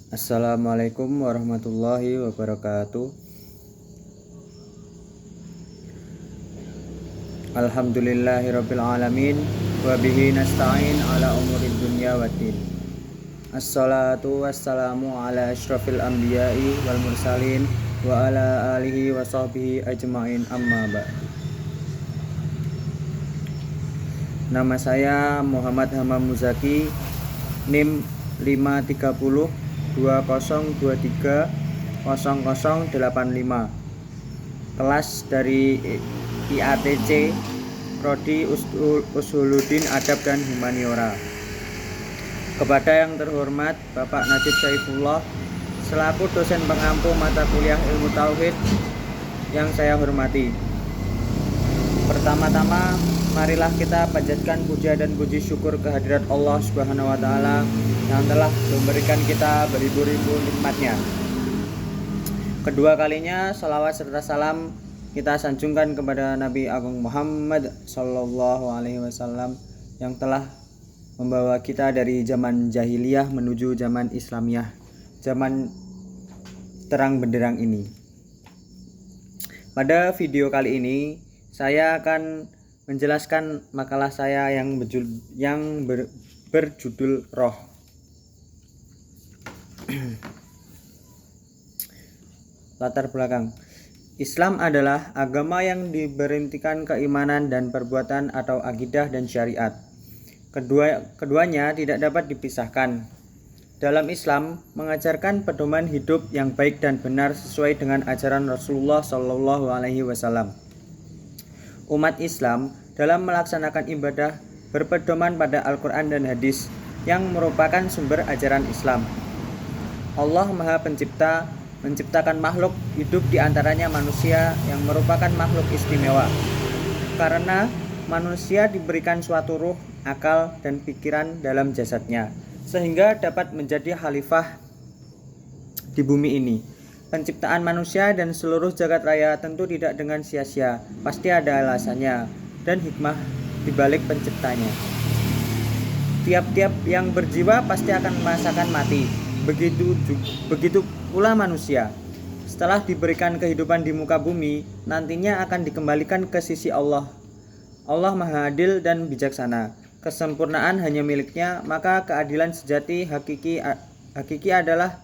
Assalamualaikum warahmatullahi wabarakatuh. Alhamdulillahirabbil alamin wa bihi nasta'in ala umurid dunya waddin. Assalatu wassalamu ala asyrafil anbiya'i wal mursalin wa ala alihi wa sahbihi ajmain amma ba'd. Nama saya Muhammad Hamam Muzaki, NIM 530 2023 0085, kelas dari IATC Prodi Usuluddin Adab dan Humaniora. Kepada yang terhormat Bapak Najib Syaifullah selaku dosen pengampu mata kuliah ilmu tauhid yang saya hormati. Pertama-tama, marilah kita panjatkan puja dan puji syukur kehadirat Allah Subhanahu wa taala yang telah memberikan kita beribu-ribu nikmatnya. Kedua kalinya salawat serta salam kita sanjungkan kepada Nabi Agung Muhammad sallallahu alaihi wasallam yang telah membawa kita dari zaman jahiliyah menuju zaman Islamiyah, zaman terang benderang ini. Pada video kali ini saya akan menjelaskan makalah saya yang berjudul Roh. Latar belakang. Islam adalah agama yang diberhentikan keimanan dan perbuatan atau akidah dan syariat. Keduanya tidak dapat dipisahkan. Dalam Islam mengajarkan pedoman hidup yang baik dan benar sesuai dengan ajaran Rasulullah Shallallahu alaihi wasallam. Umat Islam dalam melaksanakan ibadah berpedoman pada Al-Quran dan hadis yang merupakan sumber ajaran Islam. Allah Maha Pencipta menciptakan makhluk hidup diantaranya manusia yang merupakan makhluk istimewa. Karena manusia diberikan suatu ruh, akal, dan pikiran dalam jasadnya, sehingga dapat menjadi khalifah di bumi ini. Penciptaan manusia dan seluruh jagat raya tentu tidak dengan sia-sia, pasti ada alasannya dan hikmah di balik penciptanya. Tiap-tiap yang berjiwa pasti akan merasakan mati. Begitu pula manusia. Setelah diberikan kehidupan di muka bumi, nantinya akan dikembalikan ke sisi Allah. Allah Maha Adil dan bijaksana. Kesempurnaan hanya miliknya, maka keadilan sejati hakiki adalah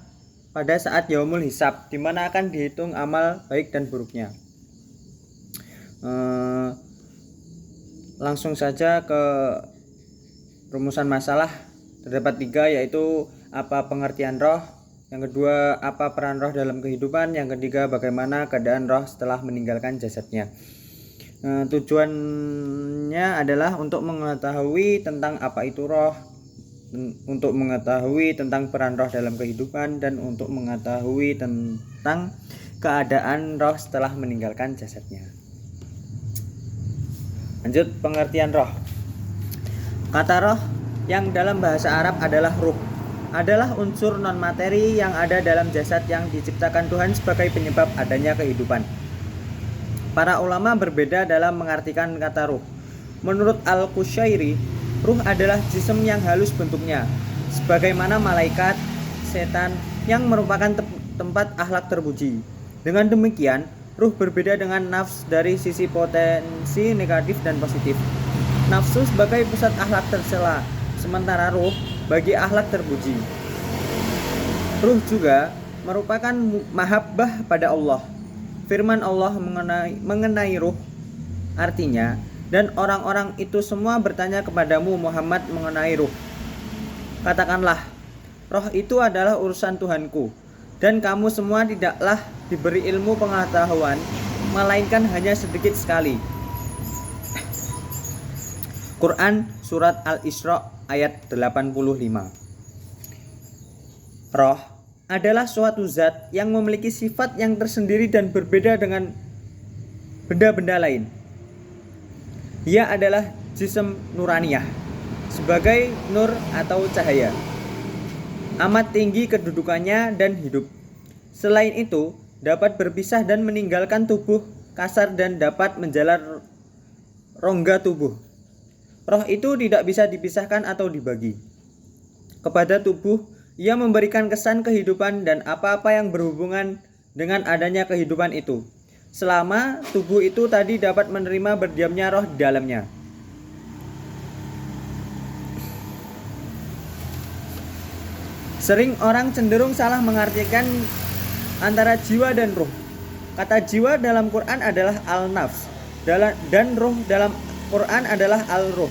pada saat yaumul hisab, di mana akan dihitung amal baik dan buruknya. Langsung saja ke rumusan masalah. Terdapat 3, yaitu apa pengertian roh, yang kedua apa peran roh dalam kehidupan, yang ketiga bagaimana keadaan roh setelah meninggalkan jasadnya. Tujuannya adalah untuk mengetahui tentang apa itu roh, untuk mengetahui tentang peran roh dalam kehidupan, dan untuk mengetahui tentang keadaan roh setelah meninggalkan jasadnya. Lanjut, pengertian roh. Kata roh yang dalam bahasa Arab adalah ruh, adalah unsur non-materi yang ada dalam jasad yang diciptakan Tuhan sebagai penyebab adanya kehidupan. Para ulama berbeda dalam mengartikan kata ruh. Menurut Al-Qushairi, ruh adalah jism yang halus bentuknya, sebagaimana malaikat, setan, yang merupakan tempat akhlak terpuji. Dengan demikian, ruh berbeda dengan nafs dari sisi potensi negatif dan positif. Nafsu sebagai pusat akhlak tercela, sementara ruh bagi akhlak terpuji. Ruh juga merupakan mahabbah pada Allah. Firman Allah mengenai ruh, artinya, dan orang-orang itu semua bertanya kepadamu Muhammad mengenai ruh. Katakanlah, roh itu adalah urusan Tuhanku, dan kamu semua tidaklah diberi ilmu pengetahuan, melainkan hanya sedikit sekali. Quran Surat Al-Isra ayat 85. Roh adalah suatu zat yang memiliki sifat yang tersendiri dan berbeda dengan benda-benda lain. Ia adalah jism nuraniyah, sebagai nur atau cahaya. Amat tinggi kedudukannya dan hidup. Selain itu, dapat berpisah dan meninggalkan tubuh kasar dan dapat menjalar rongga tubuh. Roh itu tidak bisa dipisahkan atau dibagi. Kepada tubuh Ia memberikan kesan kehidupan dan apa-apa yang berhubungan dengan adanya kehidupan itu, selama tubuh itu tadi dapat menerima berdiamnya roh di dalamnya. Sering orang cenderung salah mengartikan antara jiwa dan ruh. Kata jiwa dalam Quran adalah al-nafs dan ruh dalam Quran adalah al-ruh.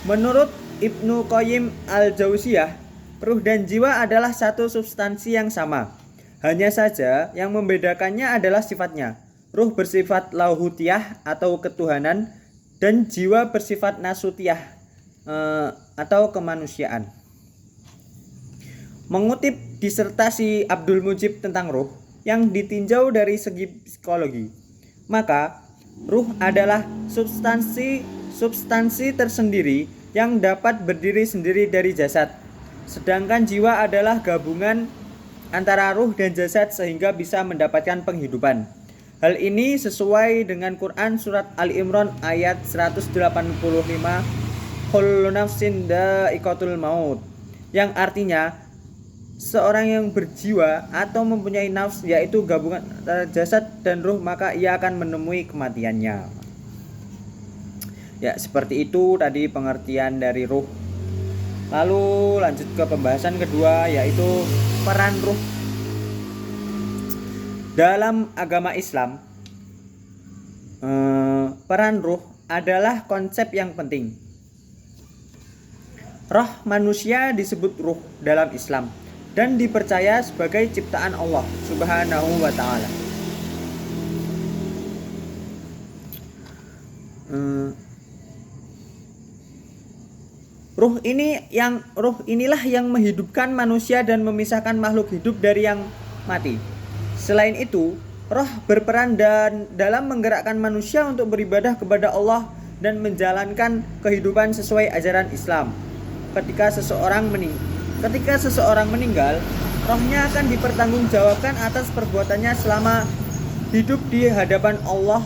Menurut Ibnu Qayyim al-Jauziyah, ruh dan jiwa adalah satu substansi yang sama. Hanya saja yang membedakannya adalah sifatnya. Ruh bersifat lauhutiyah atau ketuhanan dan jiwa bersifat nasutiyah atau kemanusiaan. Mengutip disertasi Abdul Mujib tentang ruh yang ditinjau dari segi psikologi, maka ruh adalah substansi tersendiri yang dapat berdiri sendiri dari jasad. Sedangkan jiwa adalah gabungan antara ruh dan jasad sehingga bisa mendapatkan penghidupan. Hal ini sesuai dengan Quran surat Ali Imran ayat 185, kullu nafsin dha'iqatul maut, yang artinya seorang yang berjiwa atau mempunyai nafs, yaitu gabungan antara jasad dan ruh, maka ia akan menemui kematiannya. Ya, seperti itu tadi pengertian dari ruh. Lalu lanjut ke pembahasan kedua, yaitu peran ruh. Dalam agama Islam, peran ruh adalah konsep yang penting. Roh manusia disebut ruh dalam Islam dan dipercaya sebagai ciptaan Allah Subhanahu wa ta'ala. Ruh inilah yang menghidupkan manusia dan memisahkan makhluk hidup dari yang mati. Selain itu, roh berperan dalam menggerakkan manusia untuk beribadah kepada Allah dan menjalankan kehidupan sesuai ajaran Islam. Ketika seseorang meninggal, rohnya akan dipertanggungjawabkan atas perbuatannya selama hidup di hadapan Allah.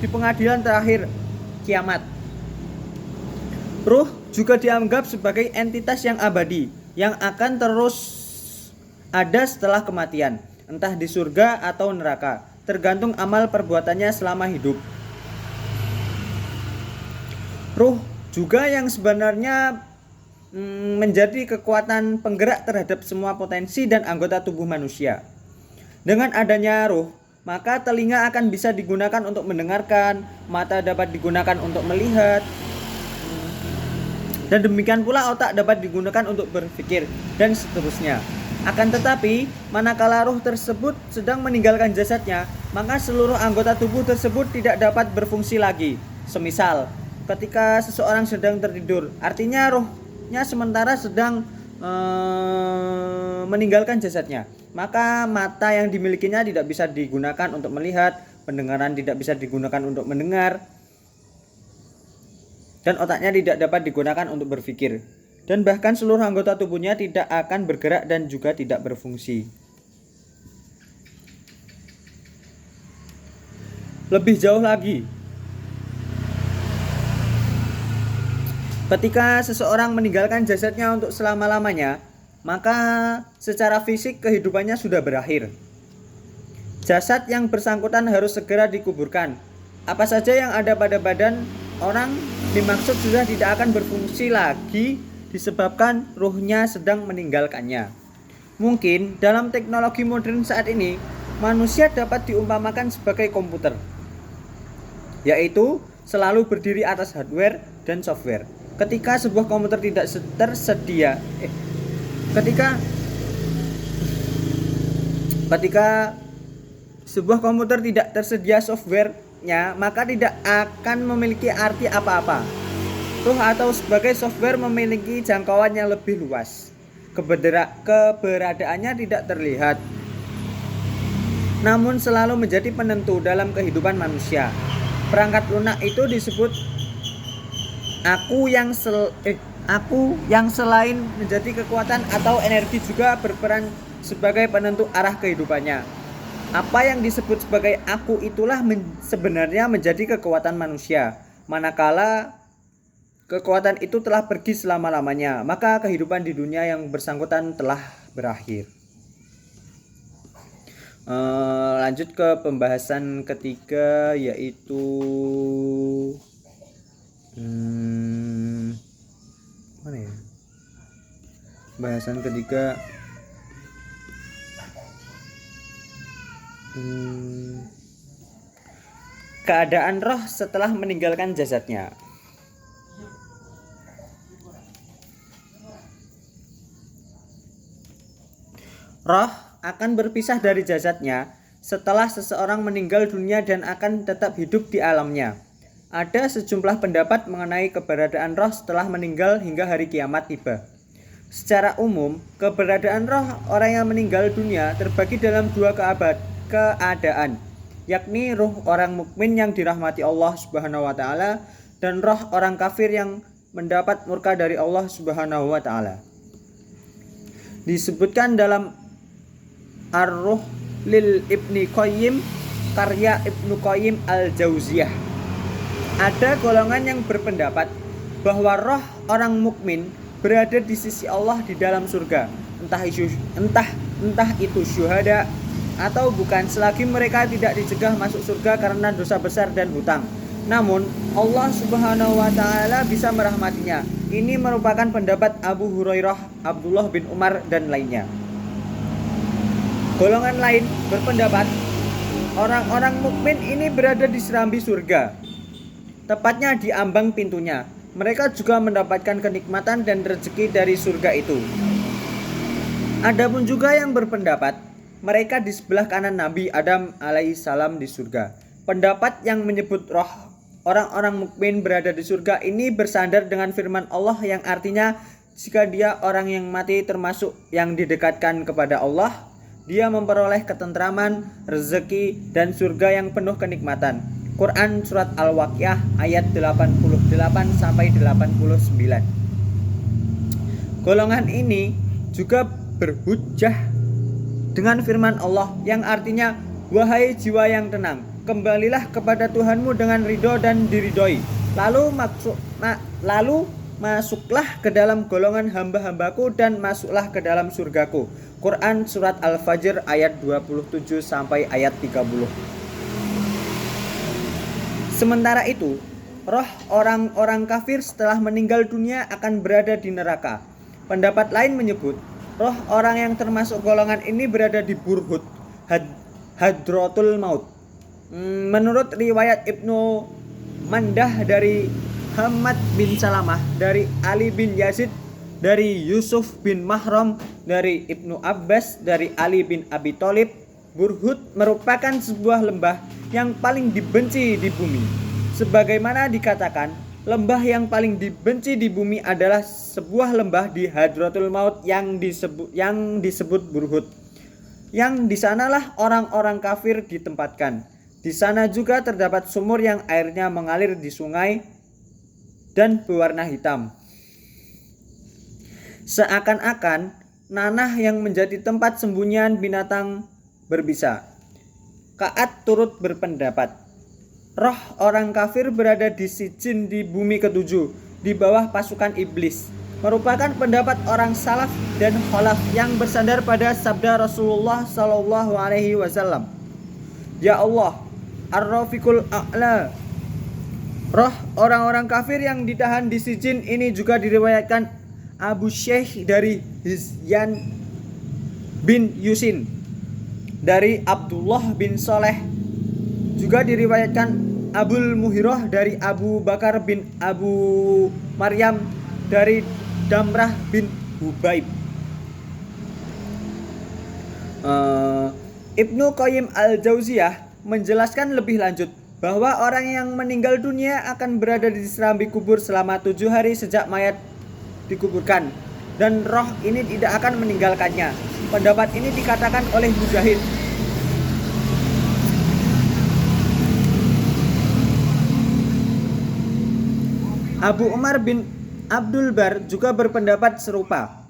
Di pengadilan terakhir kiamat. Ruh juga dianggap sebagai entitas yang abadi yang akan terus ada setelah kematian, entah di surga atau neraka, tergantung amal perbuatannya selama hidup. Ruh juga yang sebenarnya menjadi kekuatan penggerak terhadap semua potensi dan anggota tubuh manusia. Dengan adanya ruh, maka telinga akan bisa digunakan untuk mendengarkan, mata dapat digunakan untuk melihat, dan demikian pula otak dapat digunakan untuk berpikir, dan seterusnya. Akan tetapi, manakala ruh tersebut sedang meninggalkan jasadnya, maka seluruh anggota tubuh tersebut tidak dapat berfungsi lagi. Semisal, ketika seseorang sedang tertidur, artinya ruhnya sementara sedang meninggalkan jasadnya, maka mata yang dimilikinya tidak bisa digunakan untuk melihat, pendengaran tidak bisa digunakan untuk mendengar, dan otaknya tidak dapat digunakan untuk berpikir. Dan bahkan seluruh anggota tubuhnya tidak akan bergerak dan juga tidak berfungsi. Lebih jauh lagi, ketika seseorang meninggalkan jasadnya untuk selama-lamanya, maka secara fisik kehidupannya sudah berakhir. Jasad yang bersangkutan harus segera dikuburkan. Apa saja yang ada pada badan orang dimaksud sudah tidak akan berfungsi lagi disebabkan ruhnya sedang meninggalkannya. Mungkin dalam teknologi modern saat ini, manusia dapat diumpamakan sebagai komputer, yaitu selalu berdiri atas hardware dan software. Ketika sebuah komputer tidak tersedia, ketika sebuah komputer tidak tersedia softwarenya, maka tidak akan memiliki arti apa-apa. Ruh atau sebagai software memiliki jangkauan yang lebih luas. Keberadaannya tidak terlihat, namun selalu menjadi penentu dalam kehidupan manusia. Perangkat lunak itu disebut aku yang selain menjadi kekuatan atau energi juga berperan sebagai penentu arah kehidupannya. Apa yang disebut sebagai aku itulah sebenarnya menjadi kekuatan manusia. Manakala kekuatan itu telah pergi selama-lamanya, maka kehidupan di dunia yang bersangkutan telah berakhir. Lanjut ke pembahasan ketiga, yaitu mana ya? Pembahasan ketiga keadaan roh setelah meninggalkan jasadnya. Roh akan berpisah dari jasadnya setelah seseorang meninggal dunia dan akan tetap hidup di alamnya. Ada sejumlah pendapat mengenai keberadaan roh setelah meninggal hingga hari kiamat tiba. Secara umum, keberadaan roh orang yang meninggal dunia terbagi dalam dua keadaan, yakni roh orang mukmin yang dirahmati Allah Subhanahu wa taala dan roh orang kafir yang mendapat murka dari Allah Subhanahu wa taala. Disebutkan dalam Ar-Ruh lil Ibni Qayyim, karya Ibnu Qayyim al-Jauziyah. Ada golongan yang berpendapat bahwa roh orang mukmin berada di sisi Allah di dalam surga, entah itu syuhada atau bukan, selagi mereka tidak dicegah masuk surga karena dosa besar dan hutang. Namun Allah Subhanahu wa taala bisa merahmatinya. Ini merupakan pendapat Abu Hurairah, Abdullah bin Umar dan lainnya. Golongan lain berpendapat orang-orang mukmin ini berada di serambi surga, tepatnya di ambang pintunya. Mereka juga mendapatkan kenikmatan dan rezeki dari surga itu. Adapun juga yang berpendapat mereka di sebelah kanan Nabi Adam alaihissalam di surga. Pendapat yang menyebut roh orang-orang mukmin berada di surga ini bersandar dengan firman Allah yang artinya, jika dia orang yang mati termasuk yang didekatkan kepada Allah, dia memperoleh ketentraman, rezeki, dan surga yang penuh kenikmatan. Quran Surat Al-Waqiah ayat 88-89. Golongan ini juga berhujjah dengan firman Allah yang artinya, wahai jiwa yang tenang, kembalilah kepada Tuhanmu dengan ridho dan diridhoi. Lalu masuklah ke dalam golongan hamba-hambaku dan masuklah ke dalam surgaku. Quran Surat Al-Fajr ayat 27 sampai ayat 30. Sementara itu, roh orang-orang kafir setelah meninggal dunia akan berada di neraka. Pendapat lain menyebut roh orang yang termasuk golongan ini berada di Burhut, Hadratul Maut. Menurut riwayat Ibnu Mandah dari Hamad bin Salamah, dari Ali bin Yazid, dari Yusuf bin Mahram, dari Ibnu Abbas, dari Ali bin Abi Thalib, Burhut merupakan sebuah lembah yang paling dibenci di bumi. Sebagaimana dikatakan, lembah yang paling dibenci di bumi adalah sebuah lembah di Hadratul Maut yang disebut Burhut. Yang di sanalah orang-orang kafir ditempatkan. Di sana juga terdapat sumur yang airnya mengalir di sungai dan berwarna hitam. Seakan-akan nanah yang menjadi tempat sembunyian binatang berbisa. Ka'at turut berpendapat, roh orang kafir berada di Sijin di bumi ketujuh, di bawah pasukan iblis. Merupakan pendapat orang salaf dan khalaf yang bersandar pada sabda Rasulullah SAW. Ya Allah, Ar-Rafiqul A'la. Roh orang-orang kafir yang ditahan di Sijin ini juga diriwayatkan Abu Syekh dari Hizyan bin Yusin, dari Abdullah bin Soleh. Juga diriwayatkan Abul Muhirah dari Abu Bakar bin Abu Maryam, dari Damrah bin Hubaib. Ibnu Qayyim al-Jauziyah menjelaskan lebih lanjut bahwa orang yang meninggal dunia akan berada di serambi kubur selama 7 hari sejak mayat dikuburkan, dan roh ini tidak akan meninggalkannya. Pendapat ini dikatakan oleh Mujahid. Abu Umar bin Abdul Bar juga berpendapat serupa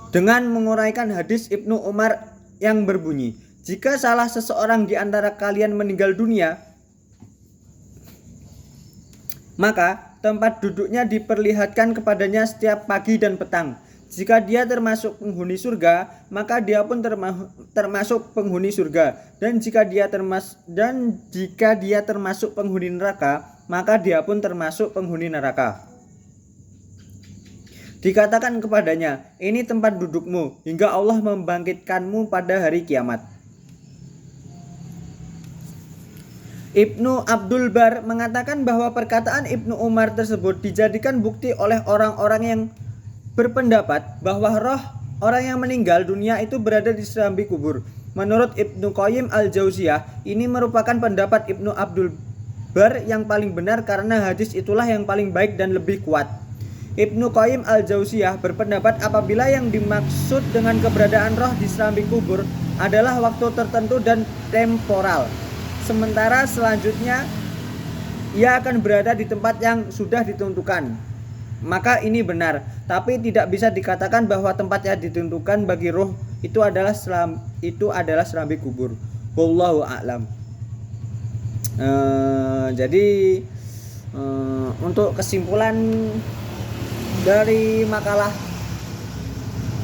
dengan menguraikan hadis Ibnu Umar yang berbunyi, jika salah seseorang di antara kalian meninggal dunia, maka tempat duduknya diperlihatkan kepadanya setiap pagi dan petang. Jika dia termasuk penghuni surga, maka dia pun termasuk penghuni surga. Dan jika dia termasuk penghuni neraka, maka dia pun termasuk penghuni neraka. Dikatakan kepadanya, ini tempat dudukmu hingga Allah membangkitkanmu pada hari kiamat. Ibnu Abdul Bar mengatakan bahwa perkataan Ibnu Umar tersebut dijadikan bukti oleh orang-orang yang berpendapat bahwa roh orang yang meninggal dunia itu berada di serambi kubur. Menurut Ibnu Qayyim al-Jauziyah, ini merupakan pendapat Ibnu Abdul Bar yang paling benar karena hadis itulah yang paling baik dan lebih kuat. Ibnu Qayyim al-Jauziyah berpendapat apabila yang dimaksud dengan keberadaan roh di serambi kubur adalah waktu tertentu dan temporal. Sementara selanjutnya ia akan berada di tempat yang sudah ditentukan. Maka ini benar, tapi tidak bisa dikatakan bahwa tempat yang ditentukan bagi roh itu adalah serambi kubur. Wallahu a'lam. Jadi untuk kesimpulan dari makalah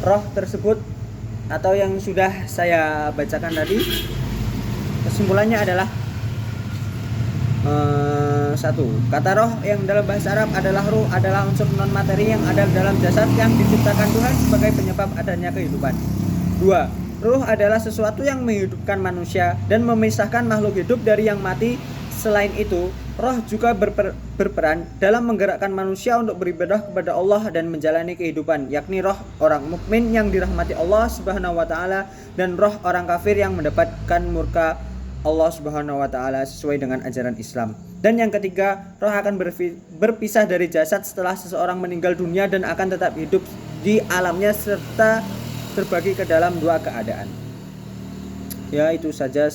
roh tersebut atau yang sudah saya bacakan tadi, kesimpulannya adalah satu, kata roh yang dalam bahasa Arab adalah ruh adalah unsur non materi yang ada dalam jasad yang diciptakan Tuhan sebagai penyebab adanya kehidupan. Dua, ruh adalah sesuatu yang menghidupkan manusia dan memisahkan makhluk hidup dari yang mati. Selain itu, roh juga berperan dalam menggerakkan manusia untuk beribadah kepada Allah dan menjalani kehidupan, yakni roh orang mukmin yang dirahmati Allah Subhanahu wa taala dan roh orang kafir yang mendapatkan murka Allah Subhanahu wa taala sesuai dengan ajaran Islam. Dan yang ketiga, roh akan berpisah dari jasad setelah seseorang meninggal dunia dan akan tetap hidup di alamnya serta terbagi ke dalam dua keadaan. Ya, itu saja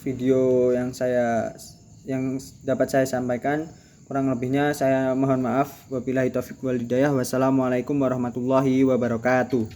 video yang dapat saya sampaikan. Kurang lebihnya saya mohon maaf. Wabillahi taufiq wal hidayah. Wassalamualaikum warahmatullahi wabarakatuh.